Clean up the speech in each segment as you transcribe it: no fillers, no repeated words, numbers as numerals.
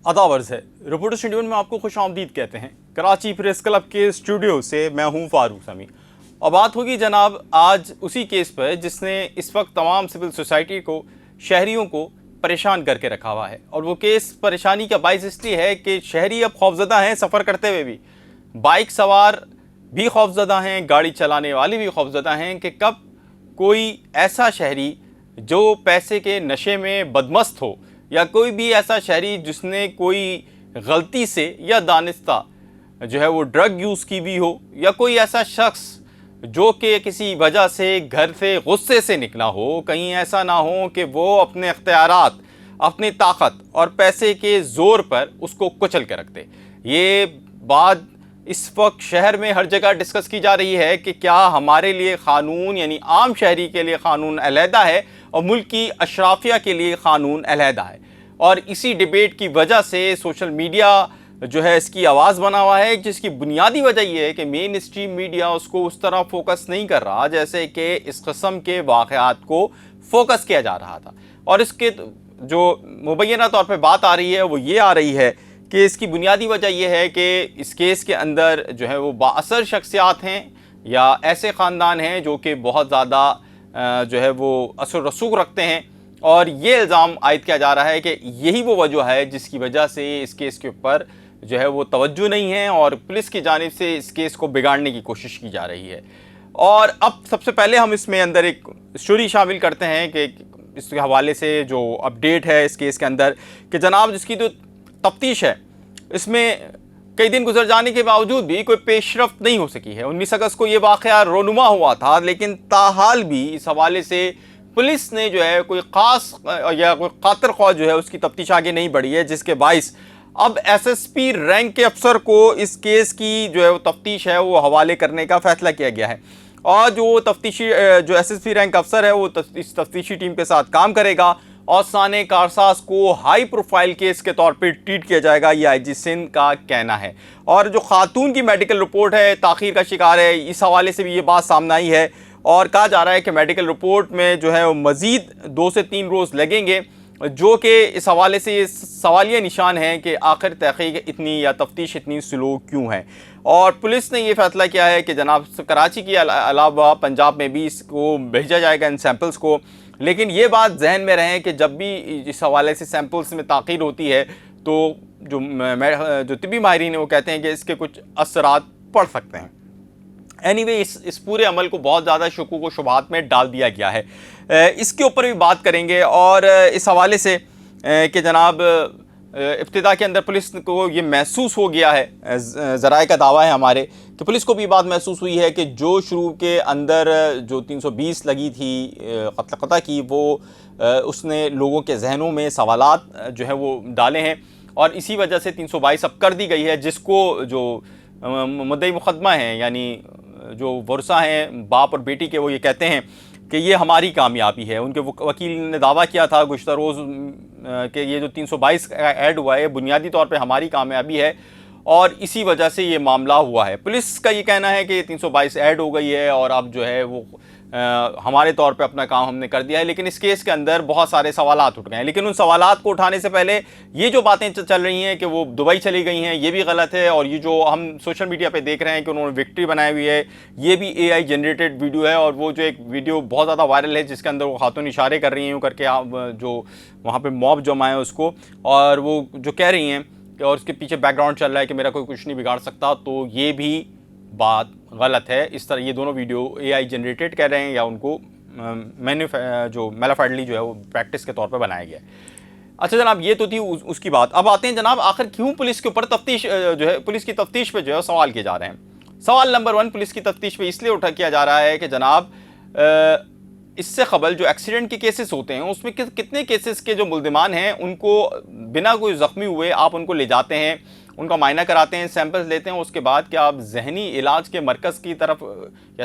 अदावर्ज है। Reporter schedule में आपको खुशामदीद कहते हैं। कराची प्रेस क्लब के स्टूडियो से मैं हूं फारूक समी और बात होगी जनाब आज उसी केस पर जिसने इस वक्त तमाम सिविल सोसाइटी को, शहरियों को परेशान करके रखा हुआ है। और वो केस परेशानी का बाइस इसलिए है कि शहरी अब खौफजदा हैं, सफ़र करते हुए भी बाइक सवार भी खौफजदा हैं, गाड़ी चलाने वाले भी खौफजदा हैं कि कब कोई ऐसा शहरी जो पैसे के नशे में बदमस्त हो या कोई भी ऐसा शहरी जिसने कोई गलती से या दानिस्ता जो है वो ड्रग यूज़ की भी हो, या कोई ऐसा शख्स जो कि किसी वजह से घर से गुस्से से निकला हो, कहीं ऐसा ना हो कि वो अपने इख्तियारात, अपनी ताकत और पैसे के ज़ोर पर उसको कुचल के रख दे। ये बात इस वक्त शहर में हर जगह डिस्कस की जा रही है कि क्या हमारे लिए क़ानून यानी आम शहरी के लिए क़ानून अलहदा है और मुल्क की अशराफिया के लिए क़ानून अलहदा है। और इसी डिबेट की वजह से सोशल मीडिया जो है इसकी आवाज़ बना हुआ है, जिसकी बुनियादी वजह यह है कि मेन स्ट्रीम मीडिया उसको उस तरह फोकस नहीं कर रहा जैसे कि इस किस्म के वाक़यात को फोकस किया जा रहा था। और इसके जो मुबैना तौर पे बात आ रही है वो ये आ रही है कि इसकी बुनियादी वजह यह है कि इस केस के अंदर जो है वो बाअसर शख्सियात हैं या ऐसे ख़ानदान हैं जो कि बहुत ज़्यादा जो है वो असर रसूख रखते हैं। और ये इल्ज़ाम आयद किया जा रहा है कि यही वो वजह है जिसकी वजह से इस केस के ऊपर जो है वो तवज्जो नहीं है और पुलिस की जानिब से इस केस को बिगाड़ने की कोशिश की जा रही है। और अब सबसे पहले हम इसमें अंदर एक स्टोरी शामिल करते हैं कि इसके हवाले से जो अपडेट है इस केस के अंदर कि जनाब जिसकी जो तफ्तीश है इसमें कई दिन गुजर जाने के बावजूद भी कोई पेशरफ्त नहीं हो सकी है। 19 अगस्त को ये वाक़या रोनुमा हुआ था, लेकिन ताहाल भी इस हवाले से पुलिस ने जो है कोई ख़ास या कोई कातर ख्वाह जो है उसकी तफ्तीश आगे नहीं बढ़ी है, जिसके बाइस अब एसएसपी रैंक के अफसर को इस केस की जो है वो तफ्तीश है वो हवाले करने का फ़ैसला किया गया है। और जो तफ्तीशी जो एसएसपी रैंक अफसर है वो इस तफ्तीशी टीम के साथ काम करेगा और साने कारसाज को हाई प्रोफाइल केस के तौर पे ट्रीट किया जाएगा, ये आईजी सिंध का कहना है। और जो खातून की मेडिकल रिपोर्ट है ताख़ीर का शिकार है, इस हवाले से भी ये बात सामने आई है और कहा जा रहा है कि मेडिकल रिपोर्ट में जो है वो मज़ीद 2 से 3 रोज़ लगेंगे, जो कि इस हवाले से सवालिया निशान है कि आखिर तहक़ीक़ इतनी या तफ्तीश इतनी स्लो क्यों है। और पुलिस ने ये फ़ैसला किया है कि जनाब कराची के अलावा पंजाब में भी इसको भेजा जाएगा इन सैम्पल्स को। लेकिन ये बात जहन में रहे कि जब भी इस हवाले से सैम्पल्स में ताख़ीर होती है तो जो तिब्बी माहिरीन है वो कहते हैं कि इसके कुछ असरात पड़ सकते हैं। एनीवे इस पूरे अमल को बहुत ज़्यादा शुकूक व शुबहात में डाल दिया गया है। इसके ऊपर भी बात करेंगे और इस हवाले से कि जनाब इब्तिदा के अंदर पुलिस को ये महसूस हो गया है, ज़राए का दावा है हमारे कि पुलिस को भी बात महसूस हुई है कि जो शुरू के अंदर जो 320 लगी थी क़त्ल की वो उसने लोगों के जहनों में सवालात जो है वो डाले हैं और इसी वजह से 322 अब कर दी गई है, जिसको जो मुद्दई मुक़दमा हैं यानी जो वर्सा हैं बाप और बेटी के, वो ये कहते हैं कि ये हमारी कामयाबी है। उनके वकील ने दावा किया था गुज़श्ता रोज़ कि ये जो 322 ऐड हुआ है बुनियादी तौर पे हमारी कामयाबी है और इसी वजह से ये मामला हुआ है। पुलिस का ये कहना है कि 322 ऐड हो गई है और अब जो है वो हमारे तौर पे अपना काम हमने कर दिया है। लेकिन इस केस के अंदर बहुत सारे सवालात उठ गए हैं, लेकिन उन सवालात को उठाने से पहले ये जो बातें चल रही हैं कि वो दुबई चली गई हैं, ये भी गलत है। और ये जो हम सोशल मीडिया पे देख रहे हैं कि उन्होंने विक्ट्री बनाई हुई है, ये भी AI जनरेटेड वीडियो है। और वो जो एक वीडियो बहुत ज़्यादा वायरल है जिसके अंदर वो खातून इशारे कर रही हैं यूँ करके जो वहाँ पर मॉब जमा है उसको, और वो जो कह रही हैं कि और उसके पीछे बैकग्राउंड चल रहा है कि मेरा कोई कुछ नहीं बिगाड़ सकता, तो ये भी बात गलत है। इस तरह ये दोनों वीडियो AI जनरेटेड कह रहे हैं या उनको जो मेलाफाइडली जो है वो प्रैक्टिस के तौर पे बनाया गया है। अच्छा जनाब, ये तो थी उसकी बात। अब आते हैं जनाब आखिर क्यों पुलिस के ऊपर तफ्तीश जो है पुलिस की तफ्तीश पे जो है सवाल किए जा रहे हैं। सवाल नंबर 1 पुलिस की तफ्तीश पे इसलिए किया जा रहा है कि जनाब इससे कबल जो एक्सीडेंट के केसेस होते हैं उसमें कितने केसेस के जो मुल्ज़िमान हैं उनको बिना कोई ज़ख्मी हुए आप उनको ले जाते हैं, उनका मायना कराते हैं, सैंपल्स लेते हैं, उसके बाद क्या आप जहनी इलाज के मरकज़ की तरफ या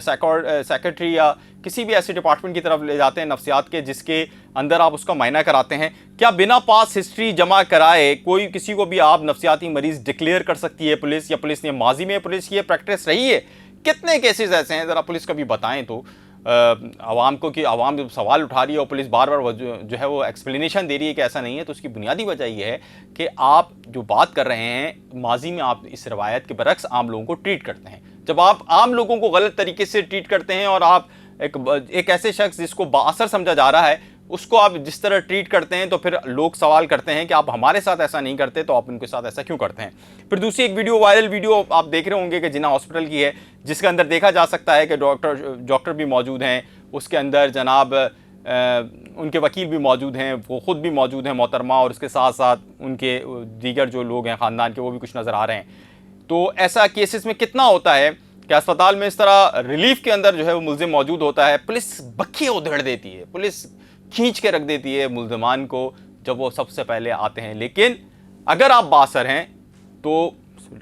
सेक्रेटरी या किसी भी ऐसे डिपार्टमेंट की तरफ ले जाते हैं नफ्सियात के, जिसके अंदर आप उसका मायना कराते हैं। क्या बिना पास हिस्ट्री जमा कराए कोई किसी को भी आप नफ्सियाती मरीज़ डिक्लेयर कर सकती है पुलिस, या पुलिस ने माजी में पुलिस की प्रैक्टिस रही है? कितने केसेस ऐसे हैं ज़रा पुलिस कभी बताएं तो आवाम को कि आवाम जब सवाल उठा रही है और पुलिस बार बार जो है वो एक्सप्लेनेशन दे रही है कि ऐसा नहीं है, तो उसकी बुनियादी वजह ये है कि आप जो बात कर रहे हैं माजी में आप इस रवायत के बरक्स आम लोगों को ट्रीट करते हैं। जब आप आम लोगों को गलत तरीके से ट्रीट करते हैं और आप एक ऐसे शख्स जिसको बाअसर समझा जा रहा है उसको आप जिस तरह ट्रीट करते हैं, तो फिर लोग सवाल करते हैं कि आप हमारे साथ ऐसा नहीं करते तो आप उनके साथ ऐसा क्यों करते हैं। फिर दूसरी एक वीडियो, वायरल वीडियो आप देख रहे होंगे कि जिन्ना हॉस्पिटल की है, जिसके अंदर देखा जा सकता है कि डॉक्टर भी मौजूद हैं, उसके अंदर जनाब उनके वकील भी मौजूद हैं, वो ख़ुद भी मौजूद हैं मोहतरमा, और उसके साथ साथ उनके दीगर जो लोग हैं ख़ानदान के वो भी कुछ नज़र आ रहे हैं। तो ऐसा केसेस में कितना होता है कि अस्पताल में इस तरह रिलीफ के अंदर जो है वो मुल्ज़िम मौजूद होता है, पुलिस बखिए उधेड़ देती है, पुलिस खींच के रख देती है मुल्ज़िमान को जब वो सबसे पहले आते हैं। लेकिन अगर आप बाअसर हैं तो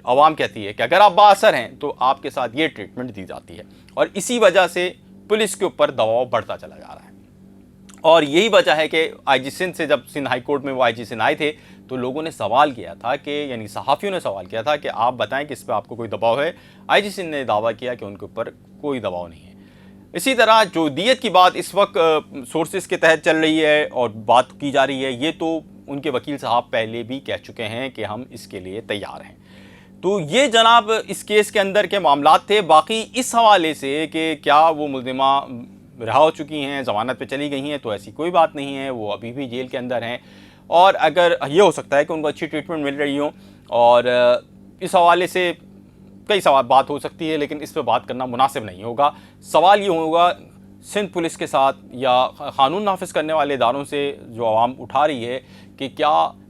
अवाम कहती है कि अगर आप बाअसर हैं तो आपके साथ ये ट्रीटमेंट दी जाती है, और इसी वजह से पुलिस के ऊपर दबाव बढ़ता चला जा रहा है। और यही वजह है कि आईजी सिंध से जब सिंध हाई कोर्ट में वो आईजी सिंध आए थे तो लोगों ने सवाल किया था कि, यानी सहाफ़ियों ने सवाल किया था कि आप बताएं कि इस पर आपको कोई दबाव है। आईजी सिंध ने दावा किया कि उनके ऊपर कोई दबाव नहीं है। इसी तरह जो दियत की बात इस वक्त सोर्सेज के तहत चल रही है और बात की जा रही है, ये तो उनके वकील साहब पहले भी कह चुके हैं कि हम इसके लिए तैयार हैं। तो ये जनाब इस केस के अंदर के मामलात थे। बाकी इस हवाले से कि क्या वो मुल्ज़िमा रहा हो चुकी हैं, ज़मानत पे चली गई हैं, तो ऐसी कोई बात नहीं है, वो अभी भी जेल के अंदर हैं। और अगर ये हो सकता है कि उनको अच्छी ट्रीटमेंट मिल रही हो, और इस हवाले से कई सवाल बात हो सकती है, लेकिन इस पर बात करना मुनासिब नहीं होगा। सवाल ये होगा सिंध पुलिस के साथ या क़ानून नाफिज करने वाले इदारों से जो आवाम उठा रही है कि क्या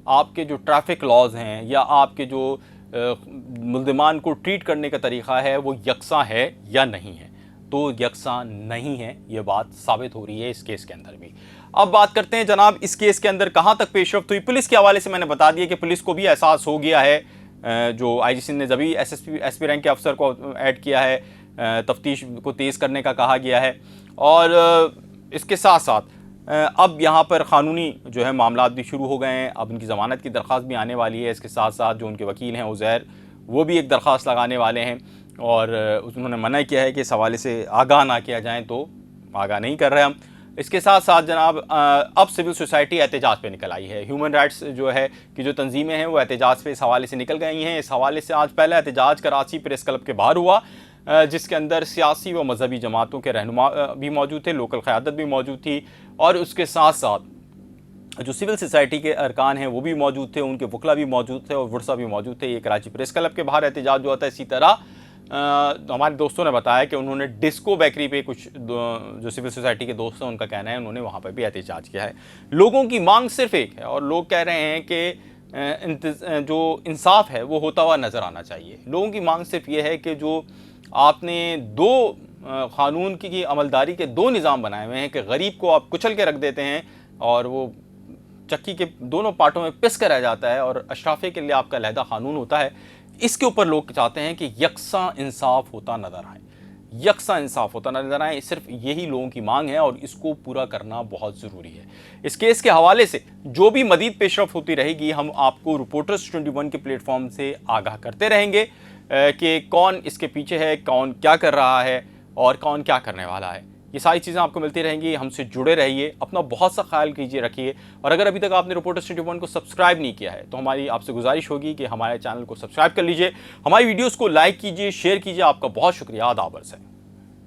आपके जो ट्रैफिक लॉज हैं या आपके जो मुल्ज़िमान को ट्रीट करने का तरीक़ा है वो यकसा है या नहीं है। तो यकसा नहीं है, ये बात साबित हो रही है इस केस के अंदर भी। अब बात करते हैं जनाब इस केस के अंदर कहाँ तक पेशरफ्त हुई। पुलिस के हवाले से मैंने बता दिया कि पुलिस को भी एहसास हो गया है, जो आईजी सिंध ने जभी एसपी रैंक के अफसर को ऐड किया है, तफ्तीश को तेज़ करने का कहा गया है। और इसके साथ साथ अब यहाँ पर क़ानूनी जो है मामलात भी शुरू हो गए हैं। अब उनकी ज़मानत की दरख्वास्त भी आने वाली है। इसके साथ साथ जो उनके वकील हैं उज़ैर, वो भी एक दरख्वास्त लगाने वाले हैं, और उन्होंने मना किया है कि इस हवाले से आगाह ना किया जाए, तो आगाह नहीं कर रहे हम। इसके साथ साथ जनाब अब सिविल सोसाइटी एहतजाज पे निकल आई है। ह्यूमन राइट्स जो है कि जो तंजीमें हैं वो एहतजाज पे इस हवाले से निकल गई हैं। इस हवाले से आज पहला एहतजाज कराची प्रेस क्लब के बाहर हुआ, जिसके अंदर सियासी व मजहबी जमातों के रहनुमा भी मौजूद थे, लोकल क़यादत भी मौजूद थी, और उसके साथ साथ जो सिविल सोसाइटी के अरकान हैं वो भी मौजूद थे, उनके वकला भी मौजूद थे और वर्सा भी मौजूद थे। ये कराची प्रेस क्लब के बाहर एहतजाज हुआ था। इसी तरह हमारे दोस्तों ने बताया कि उन्होंने डिस्को बेकरी पे कुछ जो सिविल सोसाइटी के दोस्त हैं उनका कहना है उन्होंने वहाँ पर भी एहतजाज किया है। लोगों की मांग सिर्फ एक है, और लोग कह रहे हैं कि जो इंसाफ है वो होता हुआ नज़र आना चाहिए। लोगों की मांग सिर्फ ये है कि जो आपने दो क़ानून की अमलदारी के दो निज़ाम बनाए हुए हैं कि गरीब को आप कुचल के रख देते हैं और वो चक्की के दोनों पार्टों में पिस कर रह जाता है, और अशराफे के लिए आपका अलहदा क़ानून होता है। इसके ऊपर लोग चाहते हैं कि यकसा इंसाफ होता नज़र आए, यकसा इंसाफ होता नज़र आए। सिर्फ यही लोगों की मांग है और इसको पूरा करना बहुत ज़रूरी है। इस केस के हवाले से जो भी मज़ीद पेशरफ्त होती रहेगी हम आपको रिपोर्टर्स 21 के प्लेटफॉर्म से आगाह करते रहेंगे कि कौन इसके पीछे है, कौन क्या कर रहा है और कौन क्या करने वाला है। ये सारी चीज़ें आपको मिलती रहेंगी। हमसे जुड़े रहिए, अपना बहुत सा ख्याल कीजिए, रखिए। और अगर अभी तक आपने रिपोर्टर्स 21 को सब्सक्राइब नहीं किया है तो हमारी आपसे गुजारिश होगी कि हमारे चैनल को सब्सक्राइब कर लीजिए, हमारी वीडियोस को लाइक कीजिए, शेयर कीजिए। आपका बहुत शुक्रिया। आदाब अर्ज़ है।